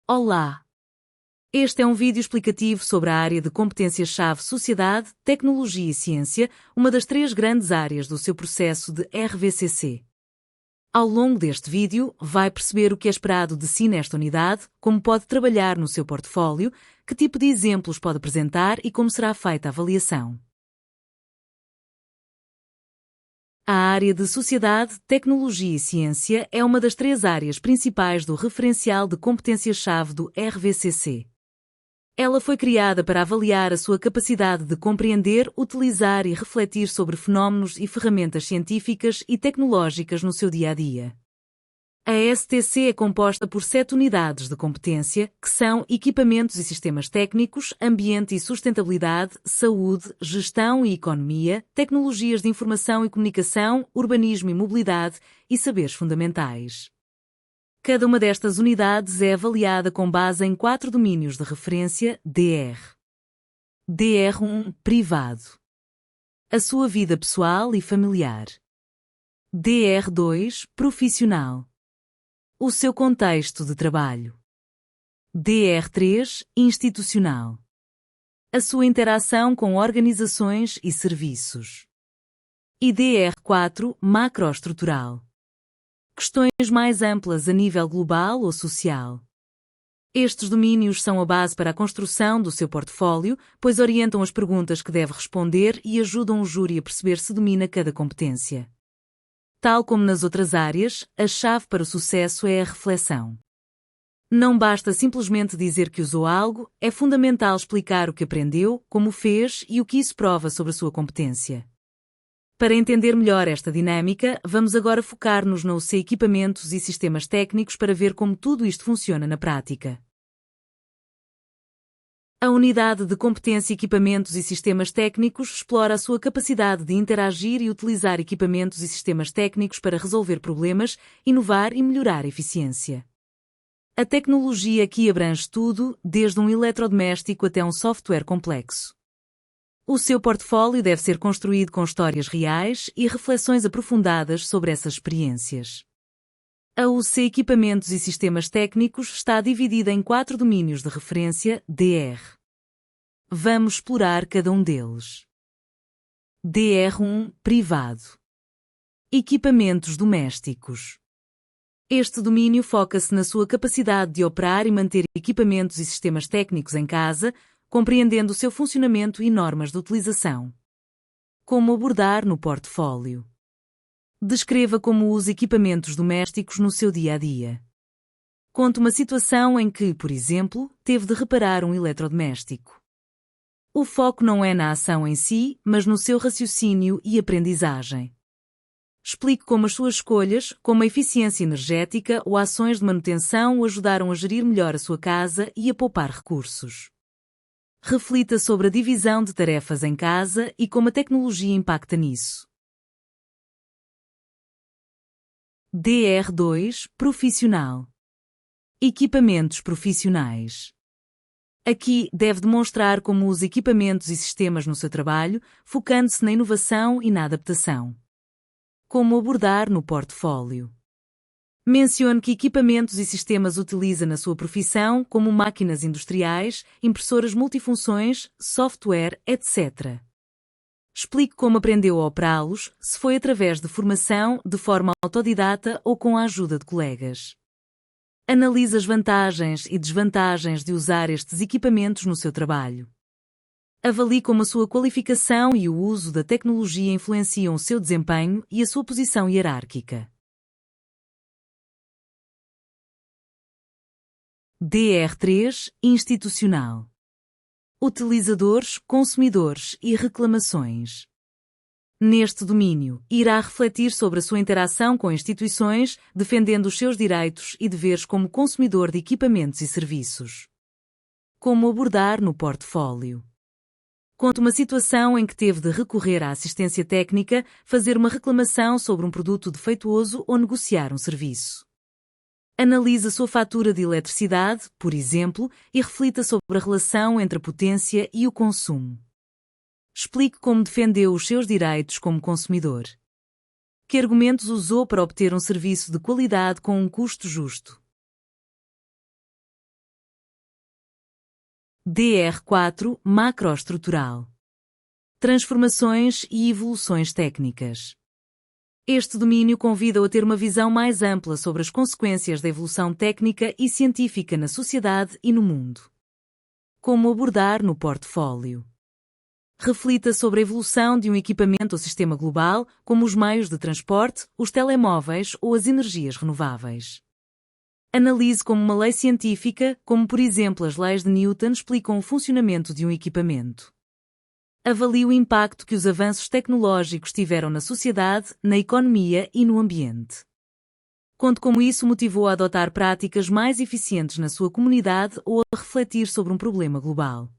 Olá! Este é um vídeo explicativo sobre a área de competências-chave Sociedade, Tecnologia e Ciência, uma das três grandes áreas do seu processo de RVCC. Ao longo deste vídeo, vai perceber o que é esperado de si nesta unidade, como pode trabalhar no seu portfólio, que tipo de exemplos pode apresentar e como será feita a avaliação. A área de Sociedade, Tecnologia e Ciência é uma das três áreas principais do referencial de competências-chave do RVCC. Ela foi criada para avaliar a sua capacidade de compreender, utilizar e refletir sobre fenómenos e ferramentas científicas e tecnológicas no seu dia-a-dia. A STC é composta por 7 unidades de competência, que são equipamentos e sistemas técnicos, ambiente e sustentabilidade, saúde, gestão e economia, tecnologias de informação e comunicação, urbanismo e mobilidade e saberes fundamentais. Cada uma destas unidades é avaliada com base em 4 domínios de referência DR. DR1 – Privado. A sua vida pessoal e familiar. DR2 – Profissional. O seu contexto de trabalho. DR3 – Institucional. A sua interação com organizações e serviços. E DR4 – Macroestrutural. Questões mais amplas a nível global ou social. Estes domínios são a base para a construção do seu portfólio, pois orientam as perguntas que deve responder e ajudam o júri a perceber se domina cada competência. Tal como nas outras áreas, a chave para o sucesso é a reflexão. Não basta simplesmente dizer que usou algo, é fundamental explicar o que aprendeu, como fez e o que isso prova sobre a sua competência. Para entender melhor esta dinâmica, vamos agora focar-nos nos equipamentos e sistemas técnicos para ver como tudo isto funciona na prática. A unidade de competência Equipamentos e Sistemas Técnicos explora a sua capacidade de interagir e utilizar equipamentos e sistemas técnicos para resolver problemas, inovar e melhorar a eficiência. A tecnologia aqui abrange tudo, desde um eletrodoméstico até um software complexo. O seu portfólio deve ser construído com histórias reais e reflexões aprofundadas sobre essas experiências. A UC Equipamentos e Sistemas Técnicos está dividida em 4 domínios de referência, DR. Vamos explorar cada um deles. DR1 – Privado. Equipamentos domésticos. Este domínio foca-se na sua capacidade de operar e manter equipamentos e sistemas técnicos em casa, compreendendo o seu funcionamento e normas de utilização. Como abordar no portfólio. Descreva como usa equipamentos domésticos no seu dia-a-dia. Conte uma situação em que, por exemplo, teve de reparar um eletrodoméstico. O foco não é na ação em si, mas no seu raciocínio e aprendizagem. Explique como as suas escolhas, como a eficiência energética ou ações de manutenção o ajudaram a gerir melhor a sua casa e a poupar recursos. Reflita sobre a divisão de tarefas em casa e como a tecnologia impacta nisso. DR2 – Profissional. Equipamentos profissionais. Aqui deve demonstrar como usa equipamentos e sistemas no seu trabalho, focando-se na inovação e na adaptação. Como abordar no portfólio. Mencione que equipamentos e sistemas utiliza na sua profissão, como máquinas industriais, impressoras multifunções, software, etc. Explique como aprendeu a operá-los, se foi através de formação, de forma autodidata ou com a ajuda de colegas. Analise as vantagens e desvantagens de usar estes equipamentos no seu trabalho. Avalie como a sua qualificação e o uso da tecnologia influenciam o seu desempenho e a sua posição hierárquica. DR3 – Institucional. Utilizadores, consumidores e reclamações. Neste domínio, irá refletir sobre a sua interação com instituições, defendendo os seus direitos e deveres como consumidor de equipamentos e serviços. Como abordar no portfólio. Conte uma situação em que teve de recorrer à assistência técnica, fazer uma reclamação sobre um produto defeituoso ou negociar um serviço. Analise a sua fatura de eletricidade, por exemplo, e reflita sobre a relação entre a potência e o consumo. Explique como defendeu os seus direitos como consumidor. Que argumentos usou para obter um serviço de qualidade com um custo justo? DR4 Macroestrutural. Transformações e evoluções técnicas. Este domínio convida-o a ter uma visão mais ampla sobre as consequências da evolução técnica e científica na sociedade e no mundo. Como abordar no portfólio? Reflita sobre a evolução de um equipamento ou sistema global, como os meios de transporte, os telemóveis ou as energias renováveis. Analise como uma lei científica, como por exemplo as leis de Newton, explicam o funcionamento de um equipamento. Avalie o impacto que os avanços tecnológicos tiveram na sociedade, na economia e no ambiente. Conte como isso motivou a adotar práticas mais eficientes na sua comunidade ou a refletir sobre um problema global.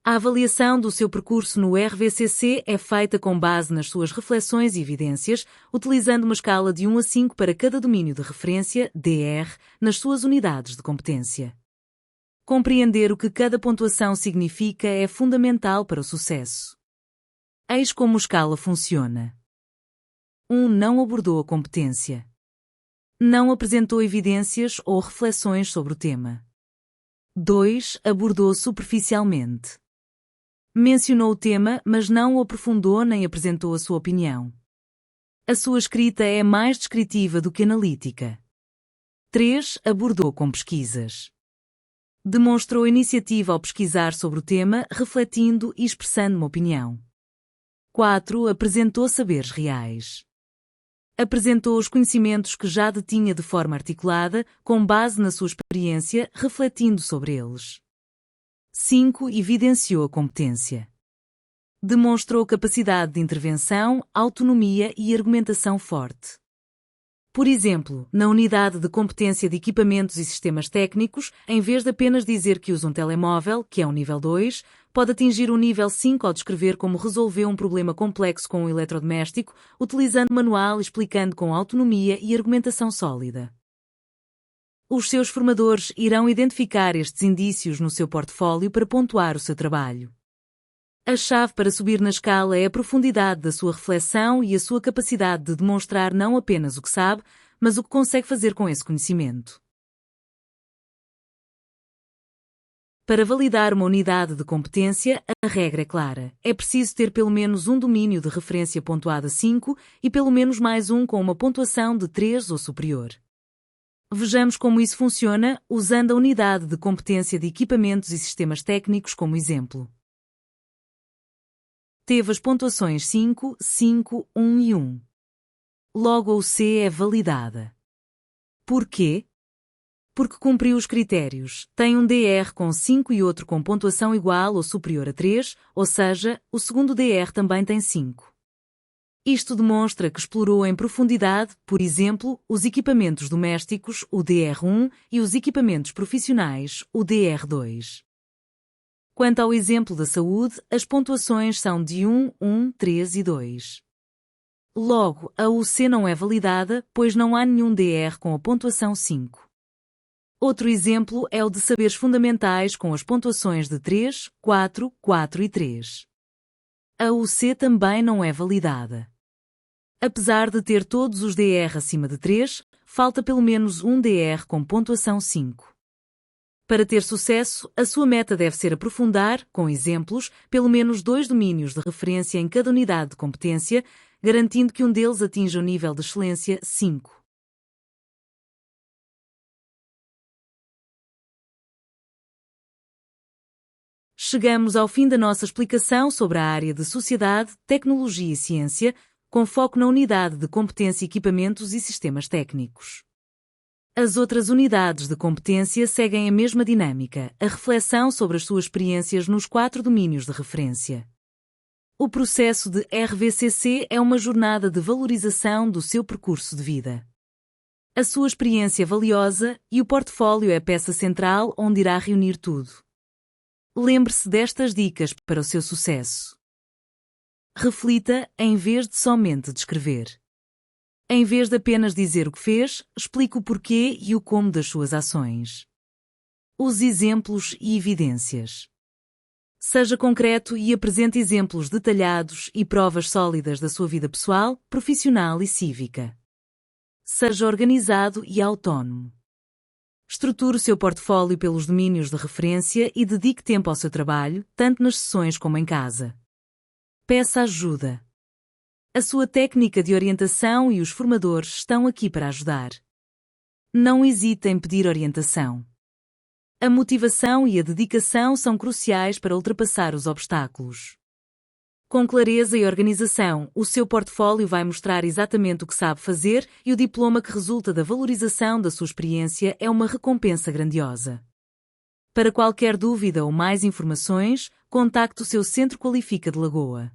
A avaliação do seu percurso no RVCC é feita com base nas suas reflexões e evidências, utilizando uma escala de 1 a 5 para cada domínio de referência, DR, nas suas unidades de competência. Compreender o que cada pontuação significa é fundamental para o sucesso. Eis como a escala funciona. 1. Não abordou a competência. Não apresentou evidências ou reflexões sobre o tema. 2. Abordou superficialmente. Mencionou o tema, mas não o aprofundou nem apresentou a sua opinião. A sua escrita é mais descritiva do que analítica. 3. Abordou com pesquisas. Demonstrou iniciativa ao pesquisar sobre o tema, refletindo e expressando uma opinião. 4. Apresentou saberes reais. Apresentou os conhecimentos que já detinha de forma articulada, com base na sua experiência, refletindo sobre eles. 5. Evidenciou a competência. Demonstrou capacidade de intervenção, autonomia e argumentação forte. Por exemplo, na unidade de competência de equipamentos e sistemas técnicos, em vez de apenas dizer que usa um telemóvel, que é um nível 2, pode atingir um nível 5 ao descrever como resolveu um problema complexo com um eletrodoméstico, utilizando manual e explicando com autonomia e argumentação sólida. Os seus formadores irão identificar estes indícios no seu portfólio para pontuar o seu trabalho. A chave para subir na escala é a profundidade da sua reflexão e a sua capacidade de demonstrar não apenas o que sabe, mas o que consegue fazer com esse conhecimento. Para validar uma unidade de competência, a regra é clara. É preciso ter pelo menos um domínio de referência pontuado a 5 e pelo menos mais um com uma pontuação de 3 ou superior. Vejamos como isso funciona usando a unidade de competência de equipamentos e sistemas técnicos como exemplo. Teve as pontuações 5, 5, 1 e 1. Logo a UC é validada. Por quê? Porque cumpriu os critérios. Tem um DR com 5 e outro com pontuação igual ou superior a 3, ou seja, o segundo DR também tem 5. Isto demonstra que explorou em profundidade, por exemplo, os equipamentos domésticos, o DR1, e os equipamentos profissionais, o DR2. Quanto ao exemplo da saúde, as pontuações são de 1, 1, 3 e 2. Logo, a UC não é validada, pois não há nenhum DR com a pontuação 5. Outro exemplo é o de saberes fundamentais com as pontuações de 3, 4, 4 e 3. A UC também não é validada. Apesar de ter todos os DR acima de 3, falta pelo menos um DR com pontuação 5. Para ter sucesso, a sua meta deve ser aprofundar, com exemplos, pelo menos 2 domínios de referência em cada unidade de competência, garantindo que um deles atinja o nível de excelência 5. Chegamos ao fim da nossa explicação sobre a área de Sociedade, Tecnologia e Ciência, com foco na unidade de competência Equipamentos e Sistemas Técnicos. As outras unidades de competência seguem a mesma dinâmica, a reflexão sobre as suas experiências nos 4 domínios de referência. O processo de RVCC é uma jornada de valorização do seu percurso de vida. A sua experiência valiosa e o portfólio é a peça central onde irá reunir tudo. Lembre-se destas dicas para o seu sucesso. Reflita em vez de somente descrever. Em vez de apenas dizer o que fez, explique o porquê e o como das suas ações. Use exemplos e evidências. Seja concreto e apresente exemplos detalhados e provas sólidas da sua vida pessoal, profissional e cívica. Seja organizado e autónomo. Estruture o seu portfólio pelos domínios de referência e dedique tempo ao seu trabalho, tanto nas sessões como em casa. Peça ajuda. A sua técnica de orientação e os formadores estão aqui para ajudar. Não hesite em pedir orientação. A motivação e a dedicação são cruciais para ultrapassar os obstáculos. Com clareza e organização, o seu portfólio vai mostrar exatamente o que sabe fazer e o diploma que resulta da valorização da sua experiência é uma recompensa grandiosa. Para qualquer dúvida ou mais informações, contacte o seu Centro Qualifica de Lagoa.